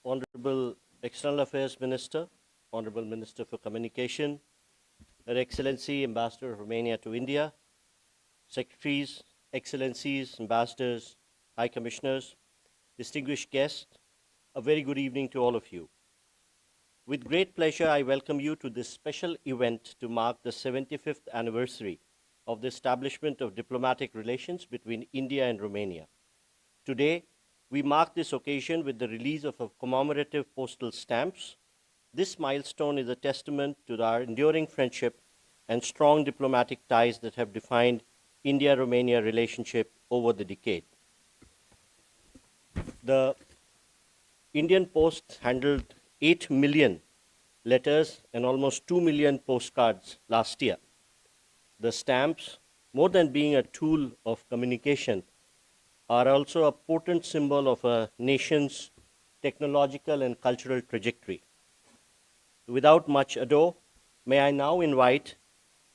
Honorable External Affairs Minister, Honorable Minister for Communication, Her Excellency Ambassador of Romania to India, Secretaries, Excellencies, Ambassadors, High Commissioners, distinguished guests, a very good evening to all of you. With great pleasure, I welcome you to this special event to mark the 75th anniversary of the establishment of diplomatic relations between India and Romania. Today, we mark this occasion with the release of commemorative postal stamps. This milestone is a testament to our enduring friendship and strong diplomatic ties that have defined India-Romania relationship over the decade. The Indian Post handled 8 million letters and almost 2 million postcards last year. The stamps, more than being a tool of communication, are also a potent symbol of a nation's technological and cultural trajectory. Without much ado, may I now invite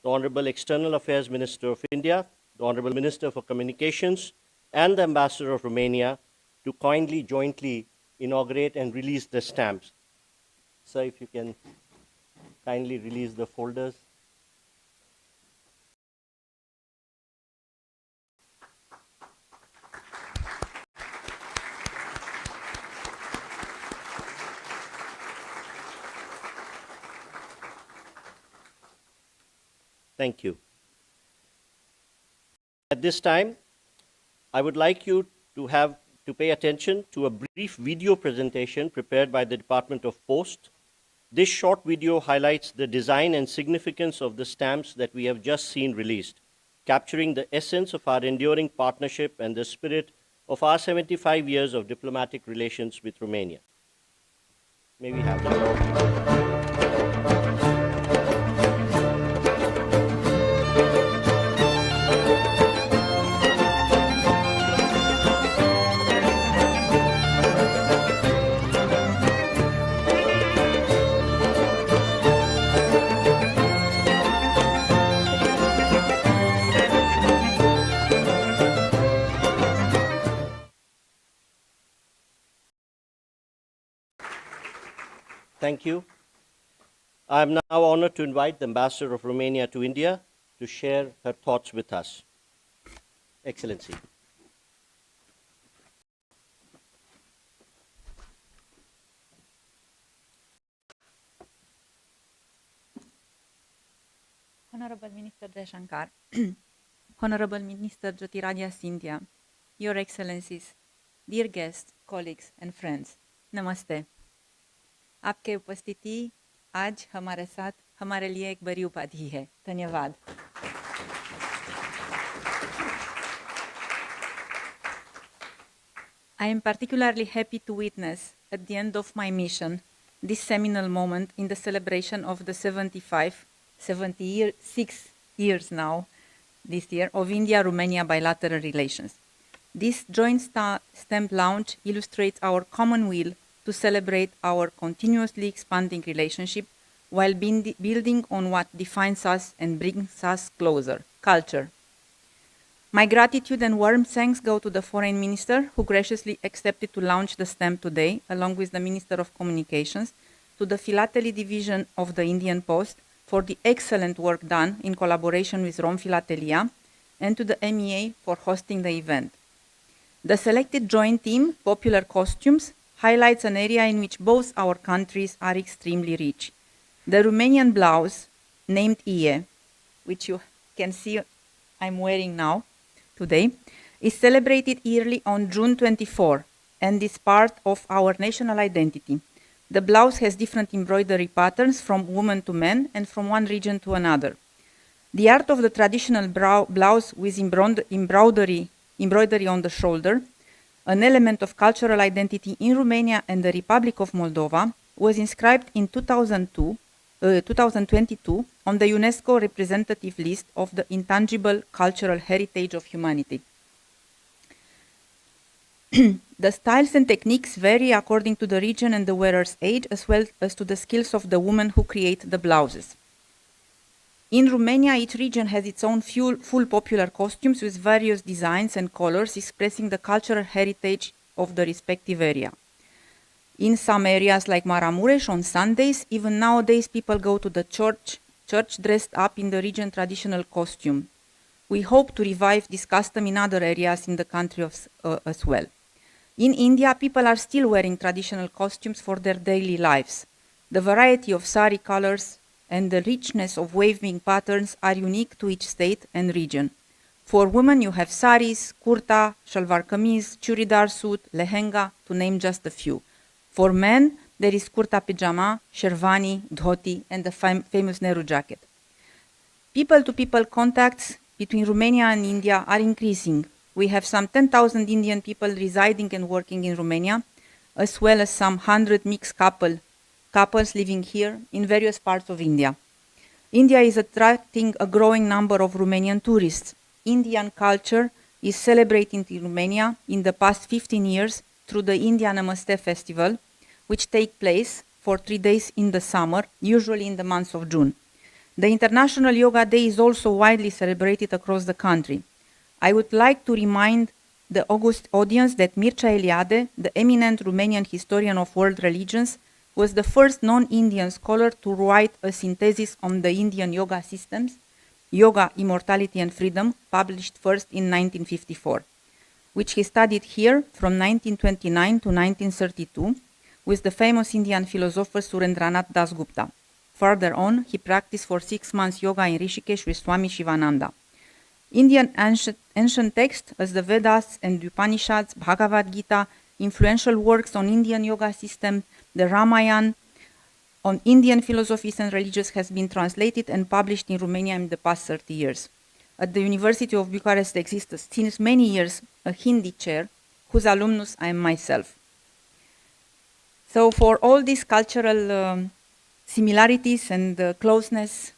the Honorable External Affairs Minister of India, the Honorable Minister for Communications, and the Ambassador of Romania to kindly jointly inaugurate and release the stamps. Sir, if you can kindly release the folders. Thank you. At this time, I would like you to pay attention to a brief video presentation prepared by the Department of Post. This short video highlights the design and significance of the stamps that we have just seen released, capturing the essence of our enduring partnership and the spirit of our 75 years of diplomatic relations with Romania. May we have that? Thank you. I am now honored to invite the Ambassador of Romania to India to share her thoughts with us. Excellency. Honorable Minister Jaishankar, Honorable Minister Jyotiradiya Scindia, Your Excellencies, dear guests, colleagues and friends, Namaste. आपके उपस्थिति आज हमारे साथ हमारे लिए एक बड़ी उपाधि है. धन्यवाद. I am particularly happy to witness at the end of my mission this seminal moment in the celebration of the 76 years now, this year, of India-Romania bilateral relations. This joint stamp launch illustrates our common will to celebrate our continuously expanding relationship while building on what defines us and brings us closer, culture. My gratitude and warm thanks go to the Foreign Minister who graciously accepted to launch the stamp today, along with the Minister of Communications, to the Philately Division of the Indian Post for the excellent work done in collaboration with Rom Filatelia, and to the MEA for hosting the event. The selected joint theme, Popular Costumes, highlights an area in which both our countries are extremely rich. The Romanian blouse, named EAM, which you can see I'm wearing now, today, is celebrated yearly on June 24 and is part of our national identity. The blouse has different embroidery patterns from woman to man and from one region to another. The art of the traditional blouse with embroidery on the shoulder, an element of cultural identity in Romania and the Republic of Moldova, was inscribed in 2022 on the UNESCO representative list of the intangible cultural heritage of humanity. The styles and techniques vary according to the region and the wearer's age, as well as to the skills of the women who create the blouses. In Romania, each region has its own full popular costumes with various designs and colors expressing the cultural heritage of the respective area. In some areas like Maramuresh on Sundays, even nowadays people go to the church dressed up in the region traditional costume. We hope to revive this custom in other areas in the country as well. In India, people are still wearing traditional costumes for their daily lives. The variety of sari colors and the richness of waving patterns are unique to each state and region. For women, you have saris, kurta, shalwar kameez, churidar suit, lehenga, to name just a few. For men, there is kurta pajama, sherwani, dhoti, and the famous Nehru jacket. People-to-people contacts between Romania and India are increasing. We have some 10,000 Indian people residing and working in Romania, as well as some 100 mixed couples living here in various parts of India. India is attracting a growing number of Romanian tourists. Indian culture is celebrated in Romania in the past 15 years through the India Namaste Festival, which takes place for 3 days in the summer, usually in the month of June. The International Yoga Day is also widely celebrated across the country. I would like to remind the august audience that Mircea Eliade, the eminent Romanian historian of world religions, was the first non-Indian scholar to write a synthesis on the Indian yoga systems, Yoga, Immortality and Freedom, published first in 1954, which he studied here from 1929 to 1932 with the famous Indian philosopher Surendranath Dasgupta. Further on, he practiced for 6 months yoga in Rishikesh with Swami Shivananda. Indian ancient texts as the Vedas and Upanishads, Bhagavad Gita, influential works on Indian yoga system, the Ramayana, on Indian philosophies and religions has been translated and published in Romania in the past 30 years. At the University of Bucharest exists since many years a Hindi chair, whose alumnus I am myself. So for all these cultural similarities and closeness,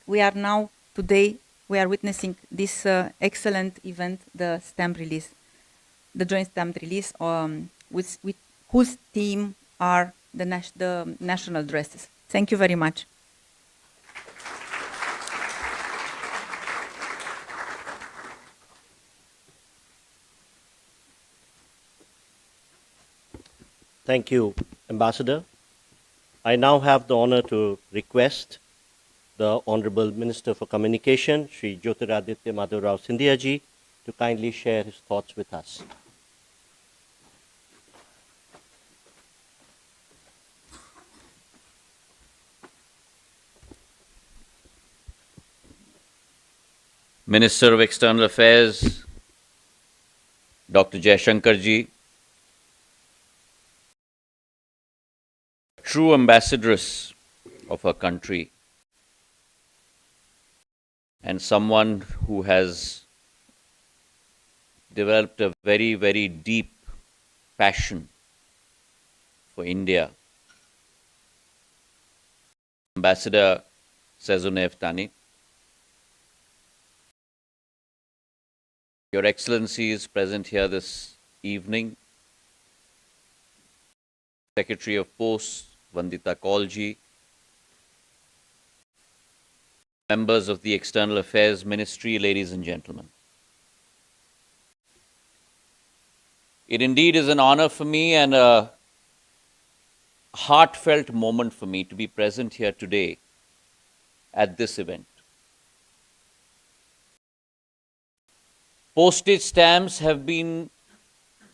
we are now today witnessing this excellent event, the stamp release, the joint stamp release, with whose theme are the national dresses. Thank you very much. Thank you, Ambassador. I now have the honor to request the Honorable Minister for Communication, Shri Jyotiraditya Madhavrao Scindia ji, to kindly share his thoughts with us. Minister of External Affairs, Dr. Jaishankar ji, true ambassadress of her country, and someone who has developed a very, very deep passion for India. Ambassador Sezonev Tani, Your Excellency is present here this evening. Secretary of Post, Vandita Kaulji, members of the External Affairs Ministry, ladies and gentlemen. It indeed is an honor for me and a heartfelt moment for me to be present here today at this event. Postage stamps have been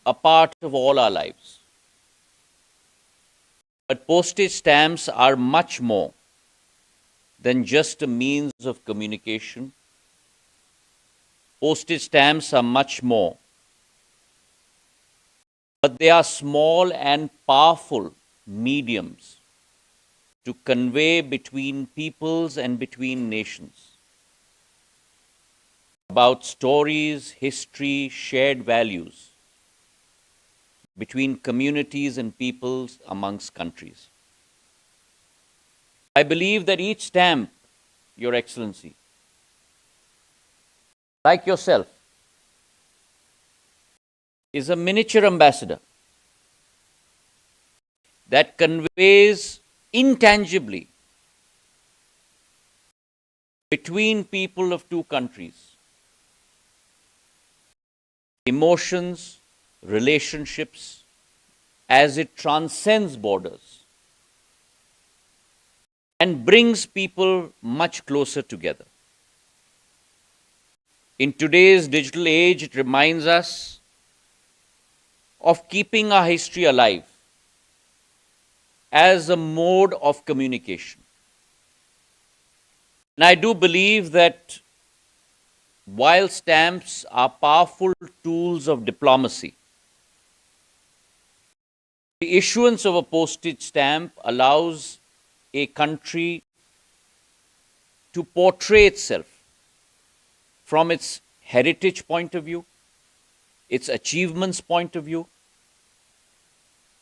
a part of all our lives. But postage stamps are much more than just a means of communication. Postage stamps are much more. But they are small and powerful mediums to convey between peoples and between nations about stories, history, shared values between communities and peoples amongst countries. I believe that each stamp, Your Excellency, like yourself, is a miniature ambassador that conveys intangibly between people of two countries emotions, relationships, as it transcends borders and brings people much closer together. In today's digital age, it reminds us of keeping our history alive as a mode of communication. And I do believe that while stamps are powerful tools of diplomacy, the issuance of a postage stamp allows a country to portray itself from its heritage point of view, its achievements point of view,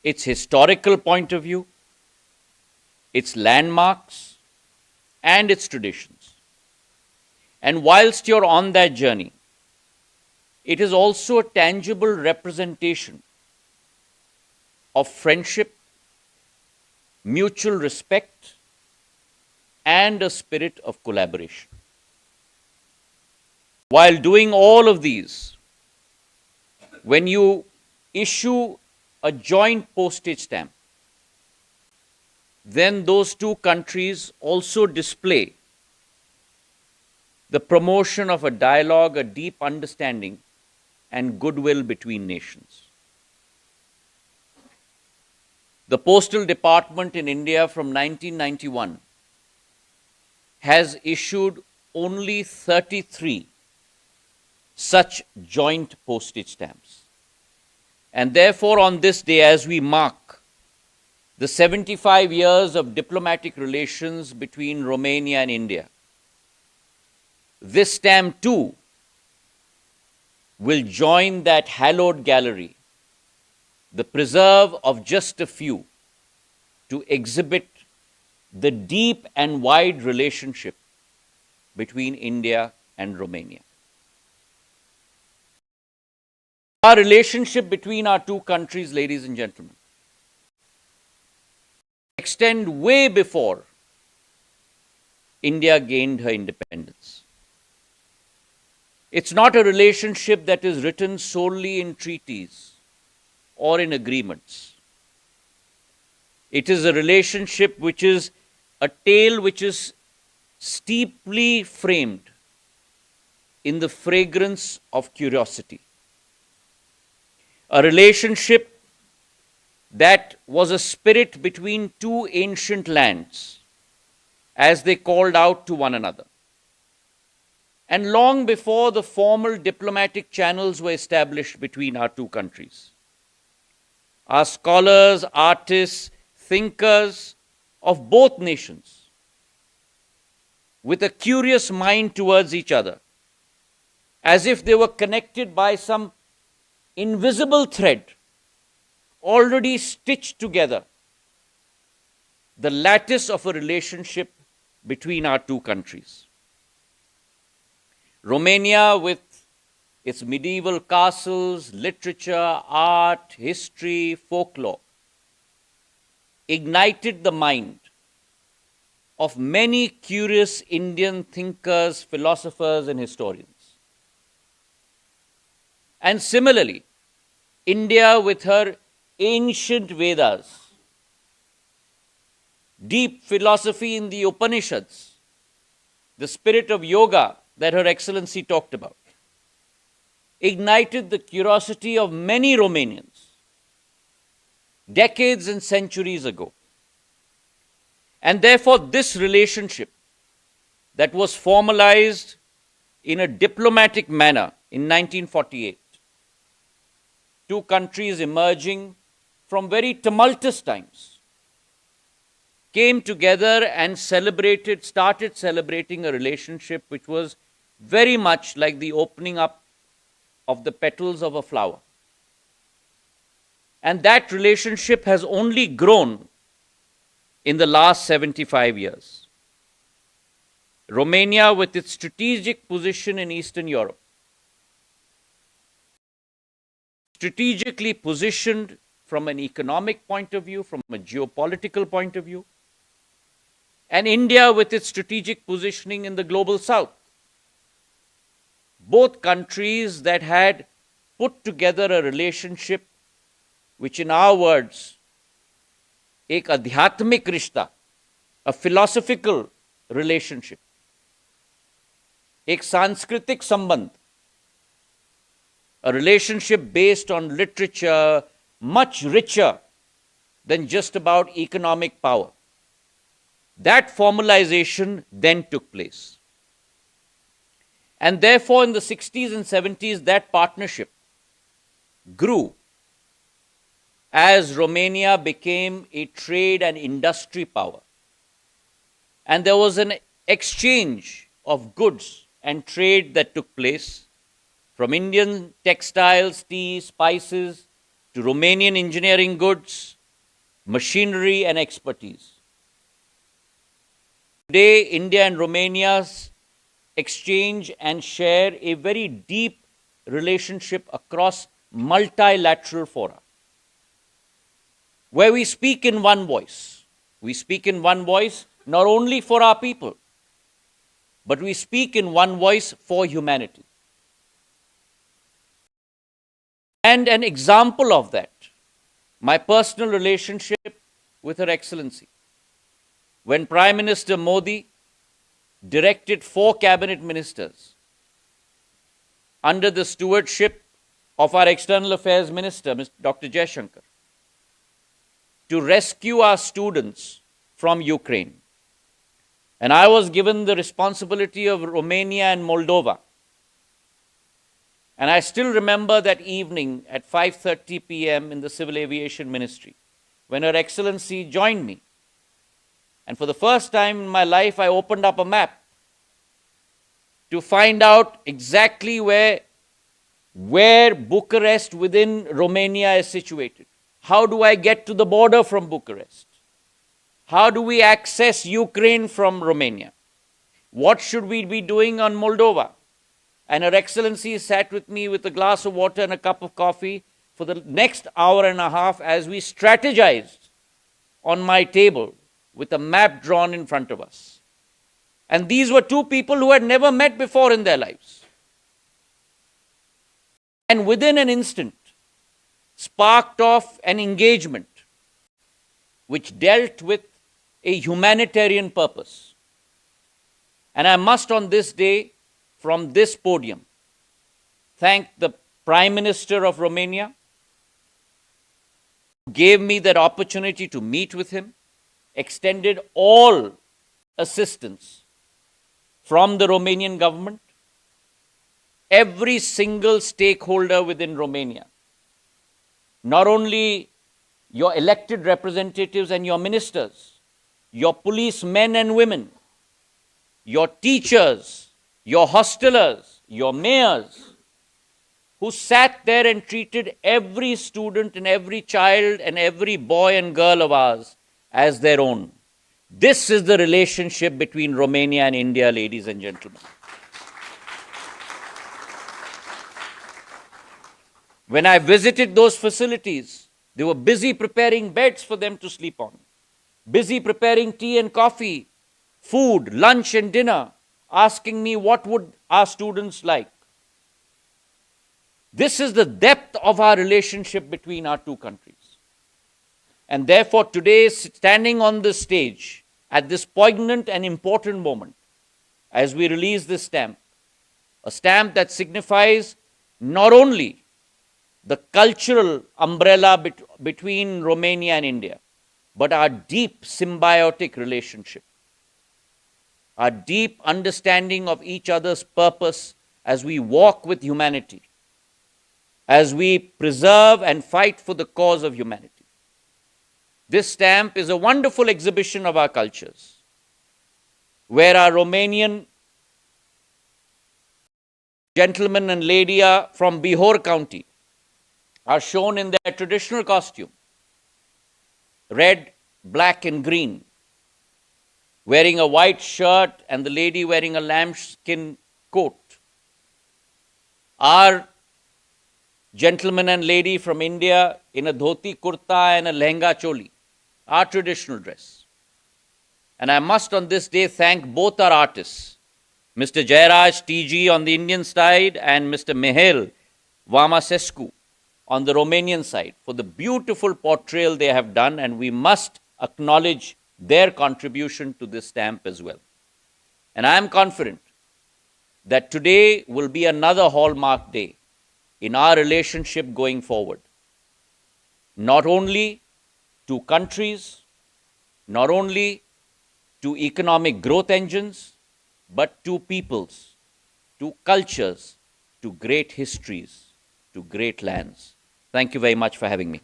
its historical point of view, its landmarks, and its traditions. And whilst you're on that journey, it is also a tangible representation of friendship, mutual respect, and a spirit of collaboration. While doing all of these, when you issue a joint postage stamp, then those two countries also display the promotion of a dialogue, a deep understanding, and goodwill between nations. The Postal Department in India from 1991 has issued only 33 such joint postage stamps. And therefore, on this day, as we mark the 75 years of diplomatic relations between Romania and India, this stamp too will join that hallowed gallery, the preserve of just a few, to exhibit the deep and wide relationship between India and Romania. Our relationship between our two countries, ladies and gentlemen, extend way before India gained her independence. It's not a relationship that is written solely in treaties or in agreements. It is a relationship which is a tale which is steeply framed in the fragrance of curiosity. A relationship that was a spirit between two ancient lands as they called out to one another. And long before the formal diplomatic channels were established between our two countries, our scholars, artists, thinkers of both nations, with a curious mind towards each other, as if they were connected by some invisible thread, already stitched together, the lattice of a relationship between our two countries. Romania, with its medieval castles, literature, art, history, folklore, ignited the mind of many curious Indian thinkers, philosophers, and historians. And similarly, India, with her ancient Vedas, deep philosophy in the Upanishads, the spirit of yoga that Her Excellency talked about, ignited the curiosity of many Romanians decades and centuries ago. And therefore, this relationship that was formalized in a diplomatic manner in 1948, two countries emerging from very tumultuous times, came together and started celebrating a relationship which was very much like the opening up of the petals of a flower. And that relationship has only grown in the last 75 years. Romania, with its strategic position in Eastern Europe, strategically positioned from an economic point of view, from a geopolitical point of view, and India with its strategic positioning in the global south. Both countries that had put together a relationship which in our words, एक आध्यात्मिक रिश्ता, a philosophical relationship, एक सांस्कृतिक संबंध, a relationship based on literature, much richer than just about economic power. That formalization then took place. And therefore, in the 60s and 70s, that partnership grew as Romania became a trade and industry power. And there was an exchange of goods and trade that took place, from Indian textiles, tea, spices, to Romanian engineering goods, machinery, and expertise. Today, India and Romania's exchange and share a very deep relationship across multilateral fora, where we speak in one voice. We speak in one voice not only for our people, but we speak in one voice for humanity. And an example of that, my personal relationship with Her Excellency. When Prime Minister Modi directed 4 cabinet ministers under the stewardship of our External Affairs Minister, Dr. Jaishankar, to rescue our students from Ukraine. And I was given the responsibility of Romania and Moldova. And I still remember that evening at 5:30 p.m. in the Civil Aviation Ministry, when Her Excellency joined me. And for the first time in my life, I opened up a map to find out exactly where Bucharest within Romania is situated. How do I get to the border from Bucharest? How do we access Ukraine from Romania? What should we be doing on Moldova? And Her Excellency sat with me with a glass of water and a cup of coffee for the next hour and a half as we strategized on my table with a map drawn in front of us. And these were 2 people who had never met before in their lives. And within an instant, sparked off an engagement which dealt with a humanitarian purpose. And I must on this day, from this podium, thank the Prime Minister of Romania, who gave me that opportunity to meet with him, extended all assistance from the Romanian government, every single stakeholder within Romania, not only your elected representatives and your ministers, your policemen and women, your teachers, your hostelers, your mayors, who sat there and treated every student and every child and every boy and girl of ours as their own. This is the relationship between Romania and India, ladies and gentlemen. When I visited those facilities, they were busy preparing beds for them to sleep on, busy preparing tea and coffee, food, lunch and dinner, asking me what would our students like. This is the depth of our relationship between our 2 countries. And therefore today, standing on this stage, at this poignant and important moment, as we release this stamp, a stamp that signifies not only the cultural umbrella between Romania and India, but our deep symbiotic relationship, our deep understanding of each other's purpose as we walk with humanity, as we preserve and fight for the cause of humanity. This stamp is a wonderful exhibition of our cultures, where our Romanian gentleman and lady from Bihor County are shown in their traditional costume, red, black and green, wearing a white shirt and the lady wearing a lambskin coat. Our gentleman and lady from India in a dhoti kurta and a lehenga choli, our traditional dress. And I must on this day thank both our artists, Mr. Jairaj TG on the Indian side and Mr. Mihel Vamasescu on the Romanian side for the beautiful portrayal they have done, and we must acknowledge their contribution to this stamp as well. And I am confident that today will be another hallmark day in our relationship going forward, not only to countries, not only to economic growth engines, but to peoples, to cultures, to great histories, to great lands. Thank you very much for having me.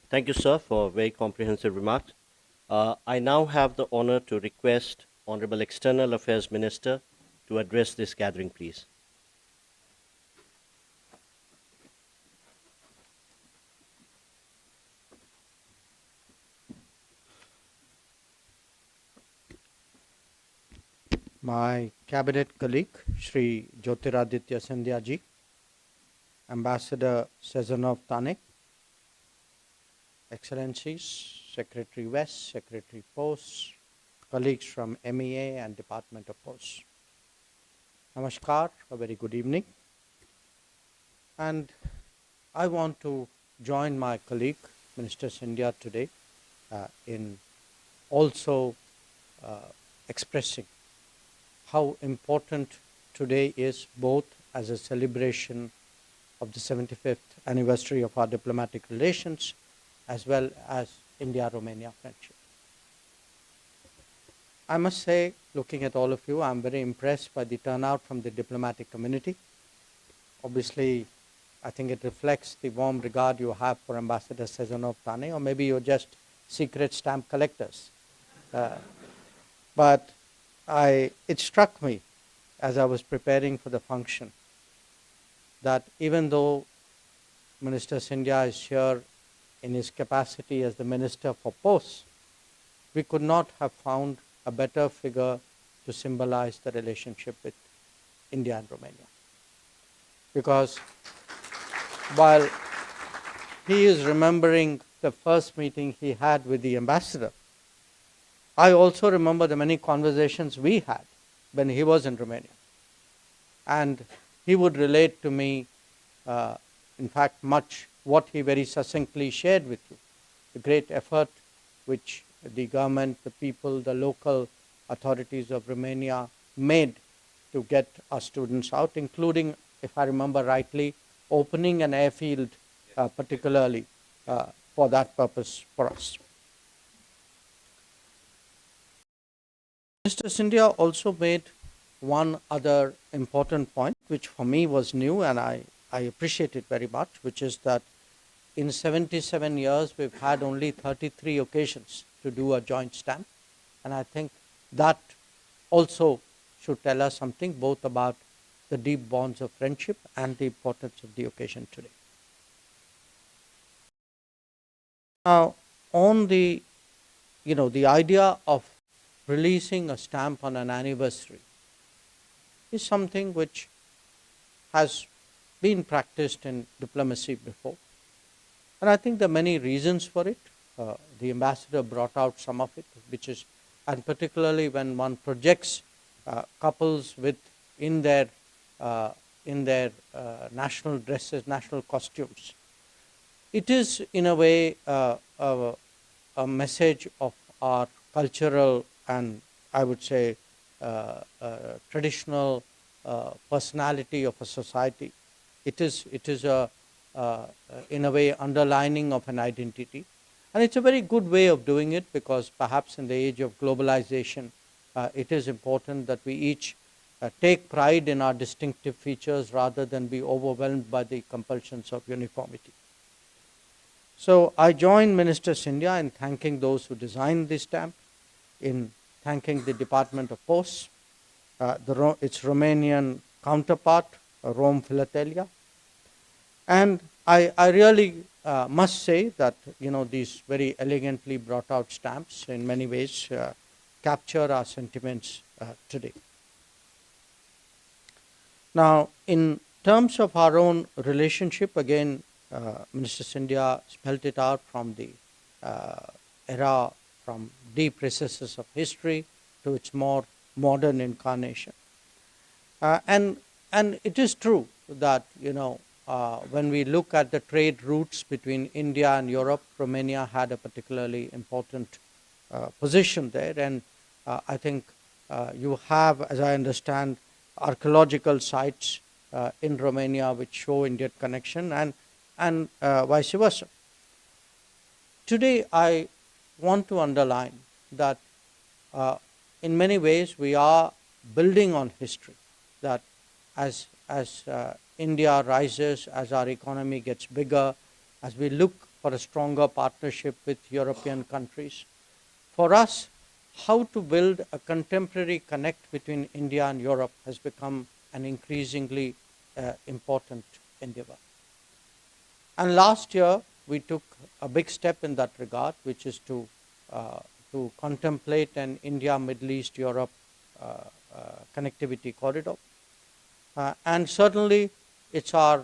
Thank you, sir, for very comprehensive remarks. I now have the honor to request Honorable External Affairs Minister to address this gathering, please. My cabinet colleague, Shri Jyotiraditya Sandhya ji, Ambassador Sezonov Tanek, Excellencies, Secretary West, Secretary Post, colleagues from MEA and Department of Posts. Namaskar, a very good evening. And I want to join my colleague, Minister Sandhya, today in also expressing how important today is, both as a celebration of the 75th anniversary of our diplomatic relations as well as India-Romania friendship. I must say, looking at all of you, I'm very impressed by the turnout from the diplomatic community. Obviously, I think it reflects the warm regard you have for Ambassador Sezonov Tane, or maybe you're just secret stamp collectors. But it struck me as I was preparing for the function that even though Minister Sandhya is here in his capacity as the Minister for Posts, we could not have found a better figure to symbolize the relationship with India and Romania. Because while he is remembering the first meeting he had with the ambassador, I also remember the many conversations we had when he was in Romania. And he would relate to me, in fact, much what he very succinctly shared with you, the great effort which the government, the people, the local authorities of Romania made to get our students out, including, if I remember rightly, opening an airfield particularly for that purpose for us. Mr. Sandhya also made one other important point, which for me was new, and I appreciate it very much, which is that in 77 years, we've had only 33 occasions to do a joint stamp. And I think that also should tell us something both about the deep bonds of friendship and the importance of the occasion today. Now, on the idea of releasing a stamp on an anniversary is something which has been practiced in diplomacy before. And I think there are many reasons for it. The ambassador brought out some of it, which is, and particularly when one projects couples with in their national dresses, national costumes, it is in a way a message of our cultural and I would say traditional personality of a society. It is in a way underlining of an identity, and it's a very good way of doing it, because perhaps in the age of globalization it is important that we each take pride in our distinctive features rather than be overwhelmed by the compulsions of uniformity. So I join Minister Sandhya in thanking those who designed this stamp, in thanking the Department of Posts, its Romanian counterpart, Rome Filatelia. And I really must say that these very elegantly brought out stamps in many ways capture our sentiments today. Now, in terms of our own relationship, again, Minister Sandhya spelled it out from the era, from deep recesses of history, to its more modern incarnation. And it is true that, when we look at the trade routes between India and Europe, Romania had a particularly important position there. And I think you have, as I understand, archaeological sites in Romania which show Indian connection, and vice versa. Today, I want to underline that in many ways we are building on history, that as India rises, as our economy gets bigger, as we look for a stronger partnership with European countries, for us, how to build a contemporary connect between India and Europe has become an increasingly important endeavor. And last year, we took a big step in that regard, which is to contemplate an India-Middle East-Europe connectivity corridor. And certainly, it's our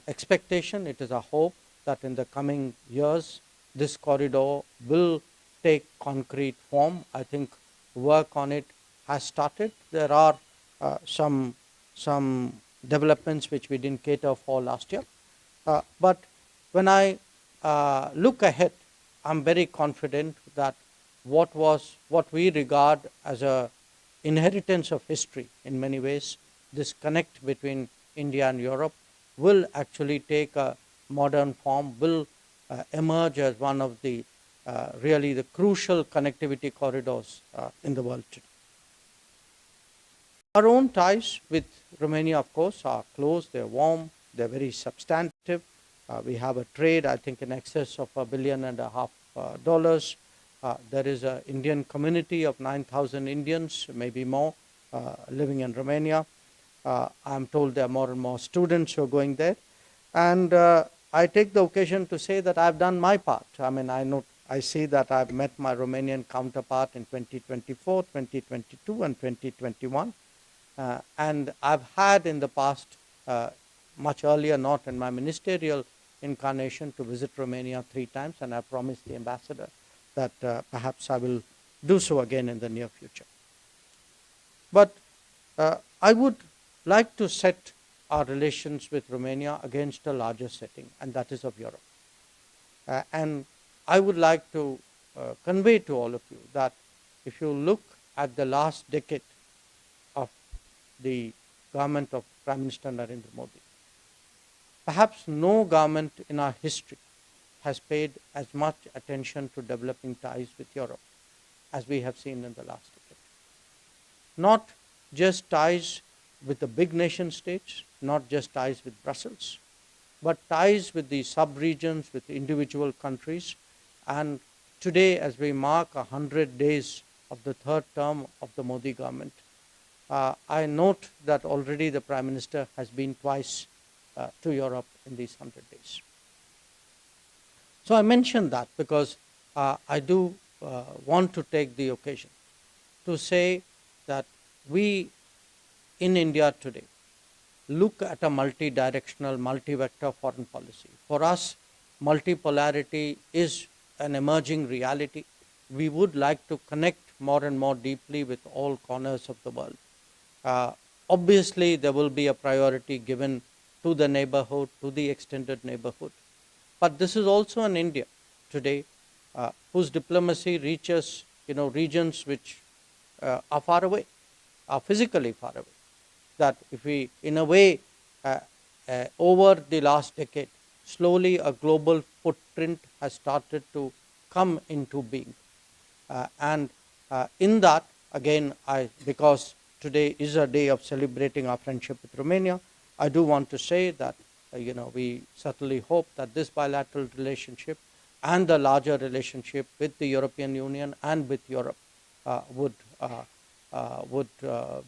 expectation, it is our hope that in the coming years, this corridor will take concrete form. I think work on it has started. There are some developments which we didn't cater for last year. But when I look ahead, I'm very confident that what we regard as a inheritance of history in many ways, this connect between India and Europe will actually take a modern form, will emerge as one of the really the crucial connectivity corridors in the world today. Our own ties with Romania, of course, are close, they're warm, they're very substantive. We have a trade, I think, in excess of $1.5 billion. There is an Indian community of 9,000 Indians, maybe more, living in Romania. I'm told there are more and more students who are going there. And I take the occasion to say that I've done my part. I mean, I see that I've met my Romanian counterpart in 2024, 2022, and 2021. And I've had in the past, much earlier, not in my ministerial incarnation, to visit Romania 3 times, and I promised the ambassador that perhaps I will do so again in the near future. But I would like to set our relations with Romania against a larger setting, and that is of Europe. And I would like to convey to all of you that if you look at the last decade of the government of Prime Minister Narendra Modi, perhaps no government in our history has paid as much attention to developing ties with Europe as we have seen in the last decade. Not just ties with the big nation states, not just ties with Brussels, but ties with the sub-regions, with individual countries. And today, as we mark 100 days of the 3rd term of the Modi government, I note that already the Prime Minister has been twice to Europe in these 100 days. So I mention that because I do want to take the occasion to say that we in India today look at a multi-directional, multi-vector foreign policy. For us, multipolarity is an emerging reality. We would like to connect more and more deeply with all corners of the world. Obviously, there will be a priority given to the neighborhood, to the extended neighborhood. But this is also an India today whose diplomacy reaches regions which are far away, are physically far away. That if we, in a way, over the last decade, slowly a global footprint has started to come into being. And in that, again, because today is a day of celebrating our friendship with Romania, I do want to say that we certainly hope that this bilateral relationship and the larger relationship with the European Union and with Europe would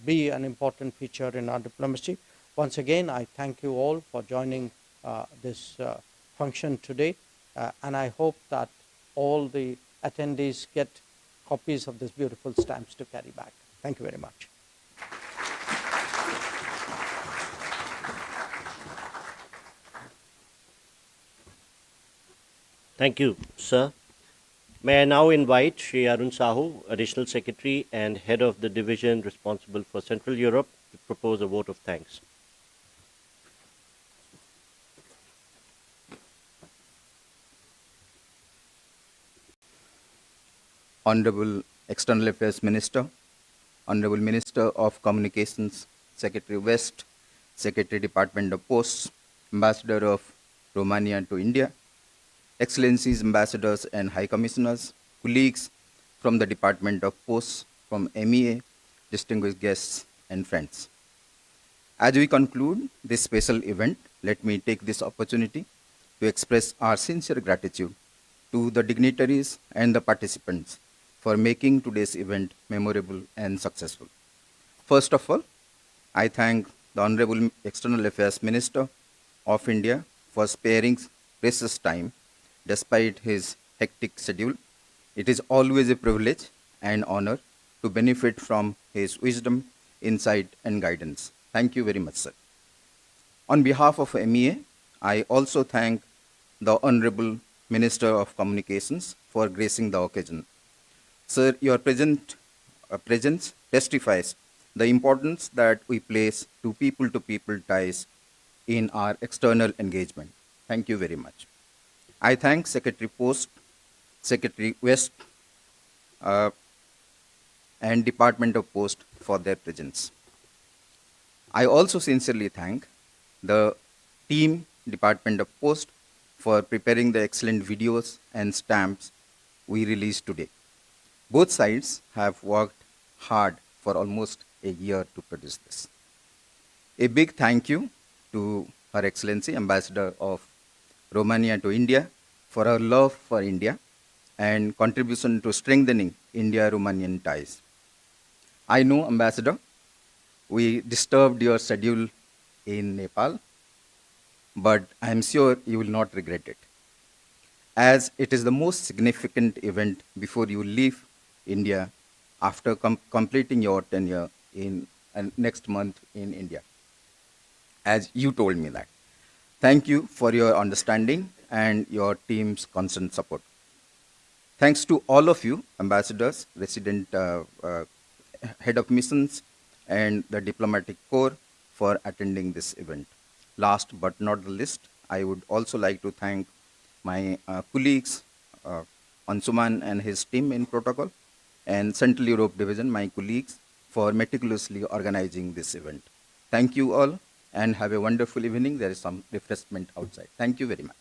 be an important feature in our diplomacy. Once again, I thank you all for joining this function today, and I hope that all the attendees get copies of these beautiful stamps to carry back. Thank you very much. Thank you, sir. May I now invite Shri Arun Sahu, Additional Secretary and Head of the Division responsible for Central Europe, to propose a vote of thanks. Honorable External Affairs Minister, Honorable Minister of Communications, Secretary West, Secretary Department of Posts, Ambassador of Romania to India, Excellencies, Ambassadors and High Commissioners, colleagues from the Department of Posts, from MEA, distinguished guests and friends. As we conclude this special event, let me take this opportunity to express our sincere gratitude to the dignitaries and the participants for making today's event memorable and successful. First of all, I thank the Honorable External Affairs Minister of India for sparing precious time despite his hectic schedule. It is always a privilege and honor to benefit from his wisdom, insight, and guidance. Thank you very much, sir. On behalf of MEA, I also thank the Honorable Minister of Communications for gracing the occasion. Sir, your presence testifies the importance that we place to people ties in our external engagement. Thank you very much. I thank Secretary Post, Secretary West, and Department of Post for their presence. I also sincerely thank the team Department of Post for preparing the excellent videos and stamps we released today. Both sides have worked hard for almost a year to produce this. A big thank you to Her Excellency Ambassador of Romania to India for her love for India and contribution to strengthening India-Romanian ties. I know, Ambassador, we disturbed your schedule in Nepal, but I am sure you will not regret it, as it is the most significant event before you leave India after completing your tenure in next month in India, as you told me that. Thank you for your understanding and your team's constant support. Thanks to all of you, ambassadors, resident head of missions, and the diplomatic corps for attending this event. Last but not the least, I would also like to thank my colleagues, Ansuman and his team in protocol, and Central Europe Division, my colleagues, for meticulously organizing this event. Thank you all, and have a wonderful evening. There is some refreshment outside. Thank you very much.